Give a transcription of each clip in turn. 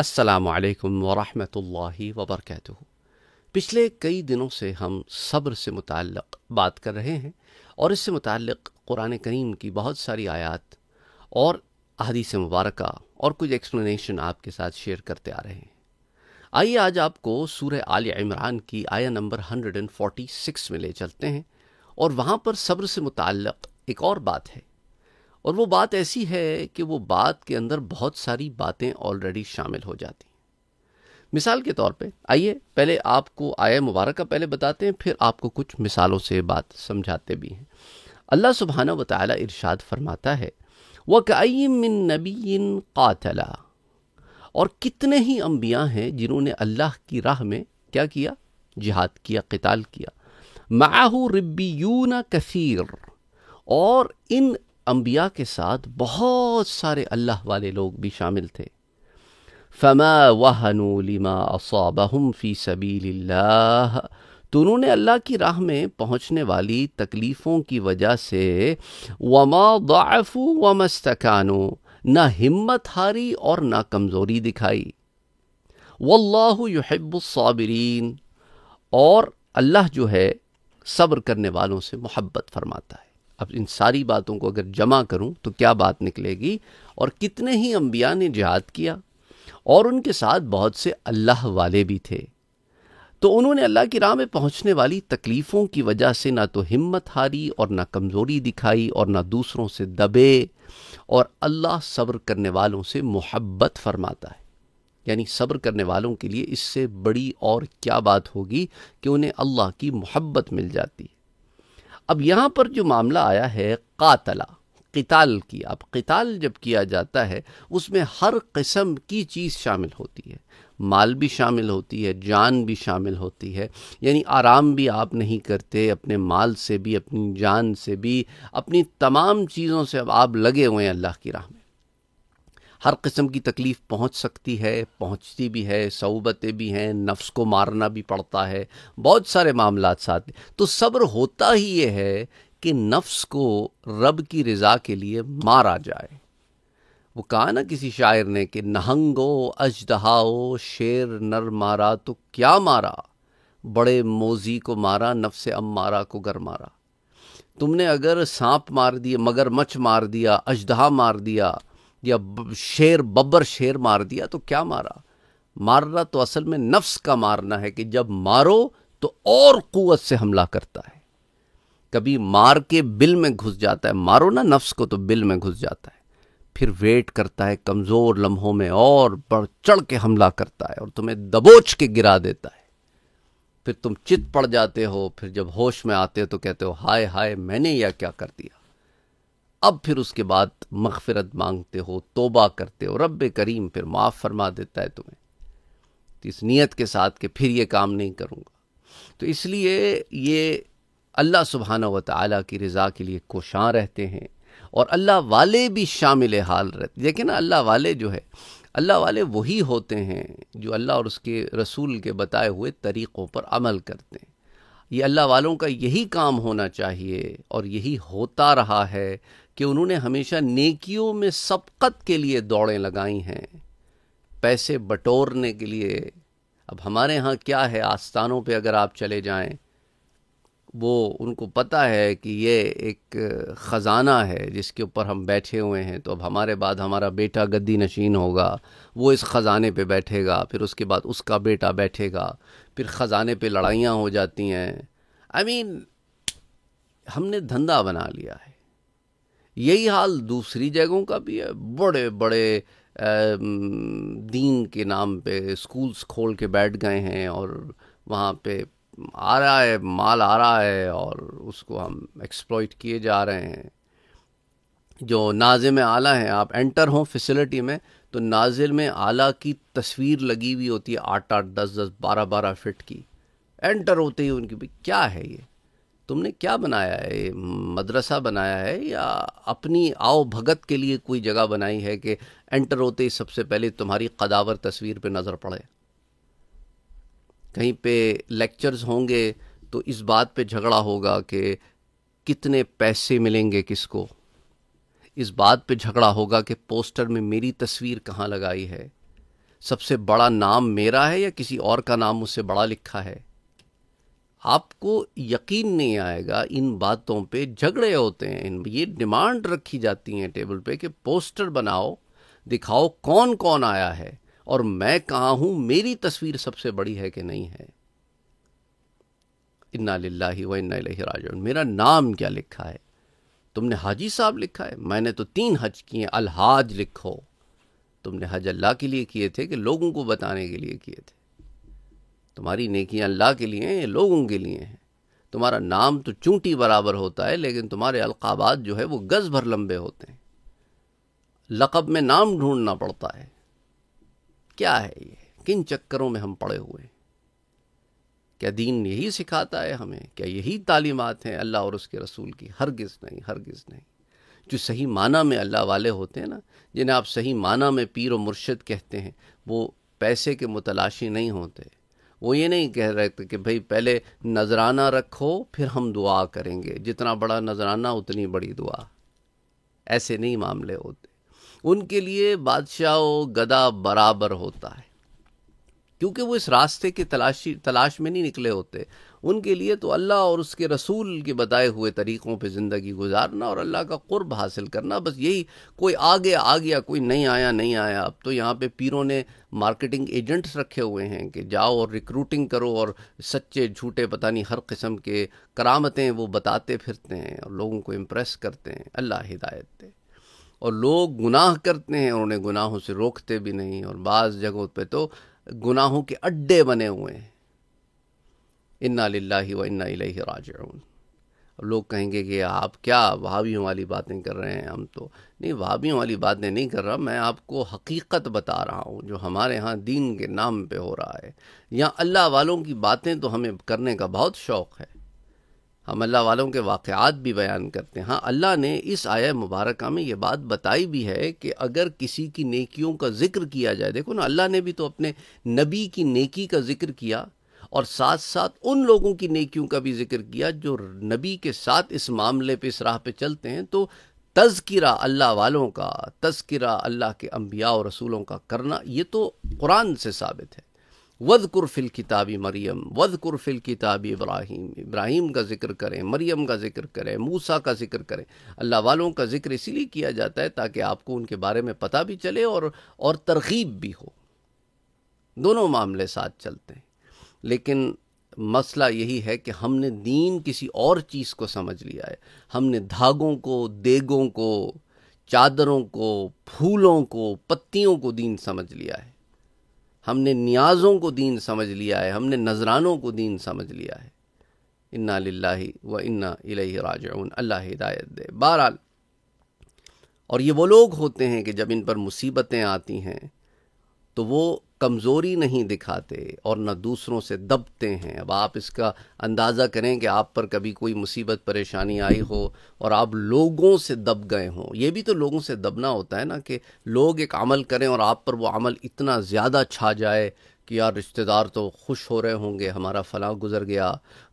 السلام علیکم ورحمۃ اللہ وبرکاتہ۔ پچھلے کئی دنوں سے ہم صبر سے متعلق بات کر رہے ہیں اور اس سے متعلق قرآن کریم کی بہت ساری آیات اور احادیث مبارکہ اور کچھ ایکسپلینیشن آپ کے ساتھ شیئر کرتے آ رہے ہیں۔ آئیے آج آپ کو سورہ آل عمران کی آیہ نمبر 146 میں لے چلتے ہیں، اور وہاں پر صبر سے متعلق ایک اور بات ہے، اور وہ بات ایسی ہے کہ وہ بات کے اندر بہت ساری باتیں آلریڈی شامل ہو جاتی ہیں۔ مثال کے طور پہ آئیے پہلے آپ کو آیہ مبارکہ پہلے بتاتے ہیں، پھر آپ کو کچھ مثالوں سے بات سمجھاتے بھی ہیں۔ اللہ سبحانہ وتعالی ارشاد فرماتا ہے وَكَأَيٍّ مِّن نَّبِيٍّ قَاتَلَ، اور کتنے ہی انبیاء ہیں جنہوں نے اللہ کی راہ میں کیا کیا؟ جہاد کیا، قتال کیا۔ مَعَهُ رِبِّيُّونَ كَثِيرٌ، اور ان انبیاء کے ساتھ بہت سارے اللہ والے لوگ بھی شامل تھے۔ فَمَا وَهَنُوا لِمَا أَصَابَهُمْ فِي سَبِيلِ اللَّهِ، تو انہوں نے اللہ کی راہ میں پہنچنے والی تکلیفوں کی وجہ سے وَمَا ضَعَفُوا وَمَا اسْتَكَانُوا، نہ ہمت ہاری اور نہ کمزوری دکھائی۔ وَاللَّهُ يُحِبُّ الصَّابِرِينَ، اور اللہ جو ہے صبر کرنے والوں سے محبت فرماتا ہے۔ اب ان ساری باتوں کو اگر جمع کروں تو کیا بات نکلے گی؟ اور کتنے ہی انبیاء نے جہاد کیا اور ان کے ساتھ بہت سے اللہ والے بھی تھے، تو انہوں نے اللہ کی راہ میں پہنچنے والی تکلیفوں کی وجہ سے نہ تو ہمت ہاری اور نہ کمزوری دکھائی اور نہ دوسروں سے دبے، اور اللہ صبر کرنے والوں سے محبت فرماتا ہے۔ یعنی صبر کرنے والوں کے لیے اس سے بڑی اور کیا بات ہوگی کہ انہیں اللہ کی محبت مل جاتی ہے۔ اب یہاں پر جو معاملہ آیا ہے قاتلہ، قتال کیا۔ اب قتال جب کیا جاتا ہے اس میں ہر قسم کی چیز شامل ہوتی ہے، مال بھی شامل ہوتی ہے، جان بھی شامل ہوتی ہے۔ یعنی آرام بھی آپ نہیں کرتے، اپنے مال سے بھی، اپنی جان سے بھی، اپنی تمام چیزوں سے اب آپ لگے ہوئے ہیں اللہ کی راہ میں۔ ہر قسم کی تکلیف پہنچ سکتی ہے، پہنچتی بھی ہے، صعوبتیں بھی ہیں، نفس کو مارنا بھی پڑتا ہے، بہت سارے معاملات ساتھ۔ تو صبر ہوتا ہی یہ ہے کہ نفس کو رب کی رضا کے لیے مارا جائے۔ وہ کہا نا کسی شاعر نے کہ نہنگو اژدہاؤ شیر نر مارا تو کیا مارا، بڑے موذی کو مارا نفس امارہ کو گر مارا۔ تم نے اگر سانپ مار دیا، مگر مچھ مار دیا، اژدہا مار دیا، یا شیر ببر شیر مار دیا تو کیا مارا؟ مارنا تو اصل میں نفس کا مارنا ہے کہ جب مارو تو اور قوت سے حملہ کرتا ہے۔ کبھی مار کے بل میں گھس جاتا ہے، مارو نا نفس کو تو بل میں گھس جاتا ہے، پھر ویٹ کرتا ہے کمزور لمحوں میں اور بڑھ چڑھ کے حملہ کرتا ہے اور تمہیں دبوچ کے گرا دیتا ہے۔ پھر تم چت پڑ جاتے ہو، پھر جب ہوش میں آتے ہو تو کہتے ہو ہائے ہائے میں نے یہ کیا کر دیا۔ اب پھر اس کے بعد مغفرت مانگتے ہو، توبہ کرتے ہو، رب کریم پھر معاف فرما دیتا ہے تمہیں، اس نیت کے ساتھ کہ پھر یہ کام نہیں کروں گا۔ تو اس لیے یہ اللہ سبحانہ وتعالی کی رضا کے لیے کوشاں رہتے ہیں، اور اللہ والے بھی شامل حال رہتے ہیں۔ لیکن اللہ والے جو ہے، اللہ والے وہی ہوتے ہیں جو اللہ اور اس کے رسول کے بتائے ہوئے طریقوں پر عمل کرتے ہیں۔ یہ اللہ والوں کا یہی کام ہونا چاہیے، اور یہی ہوتا رہا ہے کہ انہوں نے ہمیشہ نیکیوں میں سبقت کے لیے دوڑیں لگائی ہیں، پیسے بٹورنے کے لیے۔ اب ہمارے ہاں کیا ہے، آستانوں پہ اگر آپ چلے جائیں، وہ ان کو پتہ ہے کہ یہ ایک خزانہ ہے جس کے اوپر ہم بیٹھے ہوئے ہیں، تو اب ہمارے بعد ہمارا بیٹا گدی نشین ہوگا، وہ اس خزانے پہ بیٹھے گا، پھر اس کے بعد اس کا بیٹا بیٹھے گا، پھر خزانے پہ لڑائیاں ہو جاتی ہیں۔ ہم نے دھندا بنا لیا ہے۔ یہی حال دوسری جگہوں کا بھی ہے، بڑے بڑے دین کے نام پہ اسکولز کھول کے بیٹھ گئے ہیں، اور وہاں پہ آ رہا ہے مال، آ رہا ہے، اور اس کو ہم ایکسپلوئٹ کیے جا رہے ہیں۔ جو ناظم اعلیٰ ہیں، آپ انٹر ہوں فیسلٹی میں تو ناظم اعلیٰ کی تصویر لگی ہوئی ہوتی ہے 8-8 10-10 12-12 فٹ کی۔ انٹر ہوتے ہی ان کی کیا ہے یہ؟ تم نے کیا بنایا ہے؟ مدرسہ بنایا ہے یا اپنی آؤ بھگت کے لیے کوئی جگہ بنائی ہے کہ انٹر ہوتے ہی سب سے پہلے تمہاری قداور تصویر پہ نظر پڑے؟ کہیں پہ لیکچرز ہوں گے تو اس بات پہ جھگڑا ہوگا کہ کتنے پیسے ملیں گے کس کو، اس بات پہ جھگڑا ہوگا کہ پوسٹر میں میری تصویر کہاں لگائی ہے۔ سب سے بڑا نام میرا ہے یا کسی اور کا نام مجھ سے بڑا لکھا ہے؟ آپ کو یقین نہیں آئے گا، ان باتوں پہ جھگڑے ہوتے ہیں، یہ ڈیمانڈ رکھی جاتی ہیں ٹیبل پہ کہ پوسٹر بناؤ، دکھاؤ کون کون آیا ہے اور میں کہاں ہوں، میری تصویر سب سے بڑی ہے کہ نہیں ہے۔ انا للہ و انا الیہ راجعون، میرا نام کیا لکھا ہے؟ تم نے حاجی صاحب لکھا ہے، میں نے تو 3 حج کیے، الحاج لکھو۔ تم نے حج اللہ کے لیے کیے تھے کہ لوگوں کو بتانے کے لیے کیے تھے؟ تمہاری نیکیاں اللہ کے لیے ہیں یا لوگوں کے لیے ہیں؟ تمہارا نام تو چونٹی برابر ہوتا ہے، لیکن تمہارے القابات جو ہے وہ گز بھر لمبے ہوتے ہیں۔ لقب میں نام ڈھونڈنا پڑتا ہے۔ کیا ہے یہ؟ کن چکروں میں ہم پڑے ہوئے ہیں؟ کیا دین یہی سکھاتا ہے ہمیں؟ کیا یہی تعلیمات ہیں اللہ اور اس کے رسول کی؟ ہرگز نہیں، ہرگز نہیں۔ جو صحیح معنی میں اللہ والے ہوتے ہیں نا، جنہیں آپ صحیح معنی میں پیر و مرشد کہتے ہیں، وہ پیسے کے متلاشی نہیں ہوتے۔ وہ یہ نہیں کہہ رہے تھے کہ بھئی پہلے نذرانہ رکھو پھر ہم دعا کریں گے، جتنا بڑا نذرانہ اتنی بڑی دعا۔ ایسے نہیں معاملے ہوتے۔ ان کے لیے بادشاہ و گدا برابر ہوتا ہے، کیونکہ وہ اس راستے کی تلاش میں نہیں نکلے ہوتے۔ ان کے لیے تو اللہ اور اس کے رسول کے بتائے ہوئے طریقوں پہ زندگی گزارنا اور اللہ کا قرب حاصل کرنا، بس یہی۔ کوئی آگے آ گیا، کوئی نہیں آیا نہیں آیا۔ اب تو یہاں پہ پیروں نے مارکیٹنگ ایجنٹس رکھے ہوئے ہیں کہ جاؤ اور ریکروٹنگ کرو اور سچے جھوٹے پتہ نہیں ہر قسم کے کرامتیں وہ بتاتے پھرتے ہیں اور لوگوں کو امپریس کرتے ہیں۔ اللہ ہدایت دے۔ اور لوگ گناہ کرتے ہیں اور انہیں گناہوں سے روکتے بھی نہیں، اور بعض جگہوں پہ تو گناہوں کے اڈے بنے ہوئے ہیں۔ انا للہ و انا الیہ راجعون۔ لوگ کہیں گے کہ آپ کیا وہابیوں والی باتیں کر رہے ہیں؟ ہم تو نہیں، وہابیوں والی باتیں نہیں کر رہا، میں آپ کو حقیقت بتا رہا ہوں جو ہمارے ہاں دین کے نام پہ ہو رہا ہے۔ یہاں اللہ والوں کی باتیں تو ہمیں کرنے کا بہت شوق ہے، ہم اللہ والوں کے واقعات بھی بیان کرتے ہیں۔ ہاں، اللہ نے اس آیہ مبارکہ میں یہ بات بتائی بھی ہے کہ اگر کسی کی نیکیوں کا ذکر کیا جائے، دیکھو نا، اللہ نے بھی تو اپنے نبی کی نیکی کا ذکر کیا اور ساتھ ساتھ ان لوگوں کی نیکیوں کا بھی ذکر کیا جو نبی کے ساتھ اس معاملے پہ، اس راہ پہ چلتے ہیں۔ تو تذکرہ اللہ والوں کا، تذکرہ اللہ کے انبیاء اور رسولوں کا کرنا، یہ تو قرآن سے ثابت ہے۔ وَاذْكُرْ فِي الْكِتَابِ مریم، وَاذْكُرْ فِي الْكِتَابِ ابراہیم، ابراہیم کا ذکر کریں، مریم کا ذکر کریں، موسیٰ کا ذکر کریں۔ اللہ والوں کا ذکر اسی لیے کیا جاتا ہے تاکہ آپ کو ان کے بارے میں پتہ بھی چلے اور ترغیب بھی ہو۔ دونوں معاملے ساتھ چلتے ہیں۔ لیکن مسئلہ یہی ہے کہ ہم نے دین کسی اور چیز کو سمجھ لیا ہے۔ ہم نے دھاگوں کو، دیگوں کو، چادروں کو، پھولوں کو، پتیوں کو دین سمجھ لیا ہے۔ ہم نے نیازوں کو دین سمجھ لیا ہے، ہم نے نذرانوں کو دین سمجھ لیا ہے۔ انا للہ و انا الیہ راجعون۔ اللہ ہدایت دے۔ بہرحال، اور یہ وہ لوگ ہوتے ہیں کہ جب ان پر مصیبتیں آتی ہیں تو وہ کمزوری نہیں دکھاتے اور نہ دوسروں سے دبتے ہیں۔ اب آپ اس کا اندازہ کریں کہ آپ پر کبھی کوئی مصیبت پریشانی آئی ہو اور آپ لوگوں سے دب گئے ہوں۔ یہ بھی تو لوگوں سے دبنا ہوتا ہے نا، کہ لوگ ایک عمل کریں اور آپ پر وہ عمل اتنا زیادہ چھا جائے کہ یار رشتہ دار تو خوش ہو رہے ہوں گے، ہمارا فلاں گزر گیا،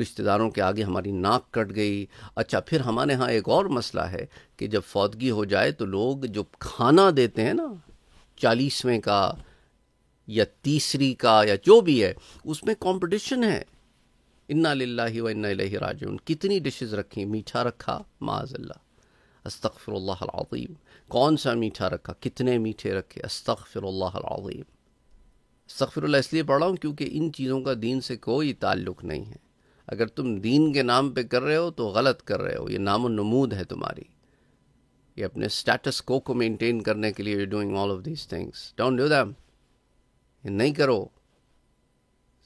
رشتہ داروں کے آگے ہماری ناک کٹ گئی۔ اچھا، پھر ہمارے ہاں ایک اور مسئلہ ہے کہ جب فوتگی ہو جائے تو لوگ جو کھانا دیتے ہیں نا، 40ویں کا یا 30ری کا یا جو بھی ہے، اس میں کمپٹیشن ہے۔ انا للہ و انا الیہ راجعون۔ کتنی ڈشز رکھی، میٹھا رکھا، معاذ اللہ، استغفر اللہ العظیم۔ کون سا میٹھا رکھا، کتنے میٹھے رکھے، استغفر اللہ العظیم۔ استغفر اللہ اس لیے پڑھ رہا ہوں کیونکہ ان چیزوں کا دین سے کوئی تعلق نہیں ہے۔ اگر تم دین کے نام پہ کر رہے ہو تو غلط کر رہے ہو، یہ نام و نمود ہے تمہاری۔ یہ اپنے سٹیٹس کو مینٹین کرنے کے لیے you're doing all of these things. Don't do them. یہ نہیں کرو۔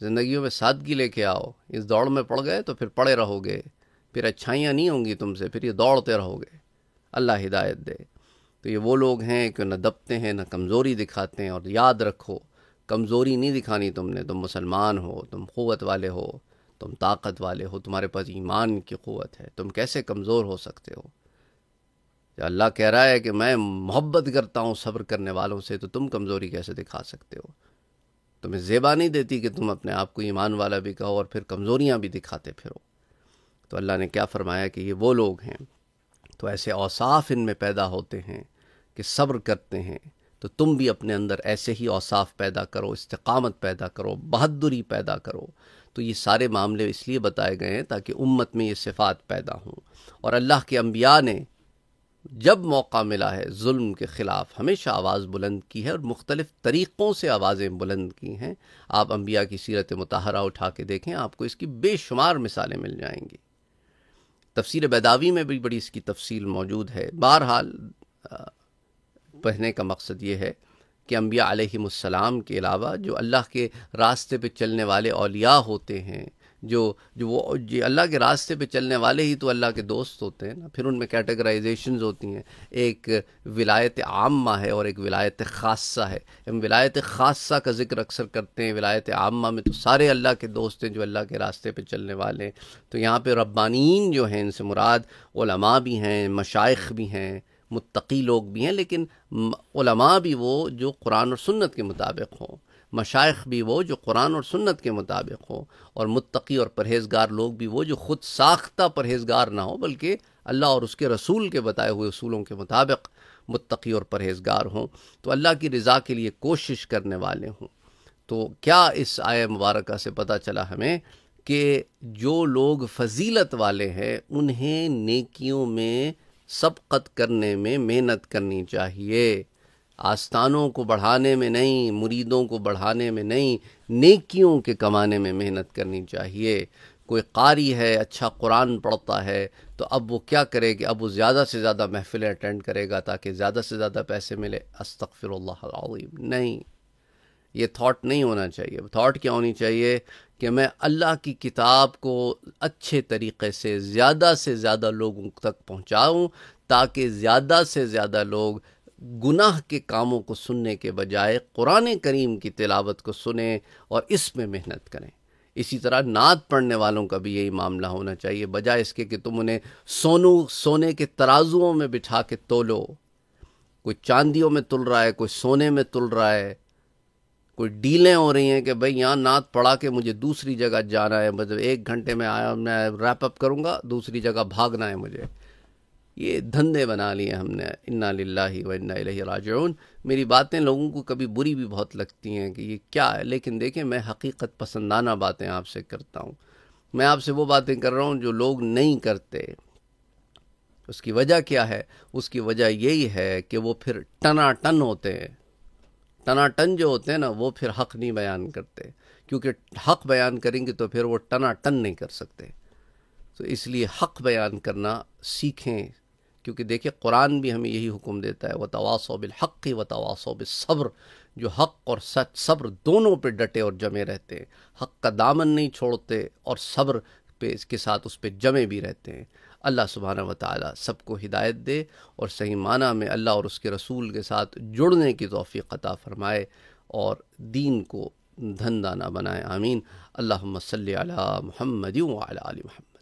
زندگیوں میں سادگی لے کے آؤ۔ اس دوڑ میں پڑ گئے تو پھر پڑے رہو گے، پھر اچھائیاں نہیں ہوں گی تم سے، پھر یہ دوڑتے رہو گے۔ اللہ ہدایت دے۔ تو یہ وہ لوگ ہیں کہ نہ دبتے ہیں نہ کمزوری دکھاتے ہیں۔ اور یاد رکھو، کمزوری نہیں دکھانی تم نے۔ تم مسلمان ہو، تم قوت والے ہو، تم طاقت والے ہو، تمہارے پاس ایمان کی قوت ہے۔ تم کیسے کمزور ہو سکتے ہو؟ اللہ کہہ رہا ہے کہ میں محبت کرتا ہوں صبر کرنے والوں سے، تو تم کمزوری کیسے دکھا سکتے ہو؟ تمہیں زیبا نہیں دیتی کہ تم اپنے آپ کو ایمان والا بھی کہو اور پھر کمزوریاں بھی دکھاتے پھرو۔ تو اللہ نے کیا فرمایا کہ یہ وہ لوگ ہیں۔ تو ایسے اوصاف ان میں پیدا ہوتے ہیں کہ صبر کرتے ہیں، تو تم بھی اپنے اندر ایسے ہی اوصاف پیدا کرو، استقامت پیدا کرو، بہادری پیدا کرو۔ تو یہ سارے معاملے اس لیے بتائے گئے ہیں تاکہ امت میں یہ صفات پیدا ہوں۔ اور اللہ کے انبیاء نے جب موقع ملا ہے ظلم کے خلاف ہمیشہ آواز بلند کی ہے، اور مختلف طریقوں سے آوازیں بلند کی ہیں۔ آپ انبیاء کی سیرت مطہرہ اٹھا کے دیکھیں، آپ کو اس کی بے شمار مثالیں مل جائیں گی۔ تفسیر بیضاوی میں بھی بڑی اس کی تفصیل موجود ہے۔ بہرحال پڑھنے کا مقصد یہ ہے کہ انبیاء علیہم السلام کے علاوہ جو اللہ کے راستے پہ چلنے والے اولیاء ہوتے ہیں، جو اللہ کے راستے پہ چلنے والے ہی تو اللہ کے دوست ہوتے ہیں نا۔ پھر ان میں کیٹیگرائزیشنز ہوتی ہیں، ایک ولایت عامہ ہے اور ایک ولایت خاصہ ہے۔ ہم ولایت خاصہ کا ذکر اکثر کرتے ہیں، ولایت عامہ میں تو سارے اللہ کے دوست ہیں جو اللہ کے راستے پہ چلنے والے ہیں۔ تو یہاں پہ ربانیین جو ہیں ان سے مراد علماء بھی ہیں، مشائخ بھی ہیں، متقی لوگ بھی ہیں، لیکن علماء بھی وہ جو قرآن اور سنت کے مطابق ہوں، مشائخ بھی وہ جو قرآن اور سنت کے مطابق ہوں، اور متقی اور پرہیزگار لوگ بھی وہ جو خود ساختہ پرہیزگار نہ ہوں بلکہ اللہ اور اس کے رسول کے بتائے ہوئے اصولوں کے مطابق متقی اور پرہیزگار ہوں، تو اللہ کی رضا کے لیے کوشش کرنے والے ہوں۔ تو کیا اس آیہ مبارکہ سے پتہ چلا ہمیں کہ جو لوگ فضیلت والے ہیں انہیں نیکیوں میں سبقت کرنے میں محنت کرنی چاہیے، آستانوں کو بڑھانے میں نہیں، مریدوں کو بڑھانے میں نہیں، نیکیوں کے کمانے میں محنت کرنی چاہیے۔ کوئی قاری ہے، اچھا قرآن پڑھتا ہے، تو اب وہ کیا کرے کہ اب وہ زیادہ سے زیادہ محفلیں اٹینڈ کرے گا تاکہ زیادہ سے زیادہ پیسے ملے؟ استغفر اللہ العظیم، نہیں، یہ تھاٹ نہیں ہونا چاہیے۔ تھاٹ کیا ہونی چاہیے کہ میں اللہ کی کتاب کو اچھے طریقے سے زیادہ لوگوں تک پہنچاؤں تاکہ زیادہ سے زیادہ لوگ گناہ کے کاموں کو سننے کے بجائے قرآن کریم کی تلاوت کو سنیں اور اس میں محنت کریں۔ اسی طرح نعت پڑھنے والوں کا بھی یہی معاملہ ہونا چاہیے، بجائے اس کے کہ تم انہیں سونے کے ترازوؤں میں بٹھا کے تولو۔ کوئی چاندیوں میں تل رہا ہے، کوئی سونے میں تل رہا ہے، کوئی ڈیلیں ہو رہی ہیں کہ بھئی یہاں نعت پڑھا کے مجھے دوسری جگہ جانا ہے، مطلب 1 گھنٹے میں آیا، میں ریپ اپ کروں گا، دوسری جگہ بھاگنا ہے مجھے۔ یہ دھندے بنا لیے ہم نے، انا للہ و انا الیہ راجعون۔ میری باتیں لوگوں کو کبھی بری بھی بہت لگتی ہیں کہ یہ کیا ہے، لیکن دیکھیں میں حقیقت پسندانہ باتیں آپ سے کرتا ہوں۔ میں آپ سے وہ باتیں کر رہا ہوں جو لوگ نہیں کرتے۔ اس کی وجہ کیا ہے؟ اس کی وجہ یہی ہے کہ وہ پھر ٹنا ہوتے ہیں۔ ٹن جو ہوتے ہیں نا، وہ پھر حق نہیں بیان کرتے، کیونکہ حق بیان کریں گے تو پھر وہ ٹن نہیں کر سکتے۔ تو اس لیے حق بیان کرنا سیکھیں، کیونکہ دیکھیں قرآن بھی ہمیں یہی حکم دیتا ہے، وَتَوَاصَوْا بِالْحَقِّ وَتَوَاصَوْا بِالصَّبْرِ، جو حق اور سچ صبر دونوں پہ ڈٹے اور جمے رہتے ہیں، حق کا دامن نہیں چھوڑتے اور صبر پہ اس کے ساتھ اس پہ جمے بھی رہتے ہیں۔ اللہ سبحانہ وتعالی سب کو ہدایت دے اور صحیح معنی میں اللہ اور اس کے رسول کے ساتھ جڑنے کی توفیق عطا فرمائے اور دین کو دھندہ نہ بنائے، آمین۔ اللہم صلی علی محمد وعلی آل محمد۔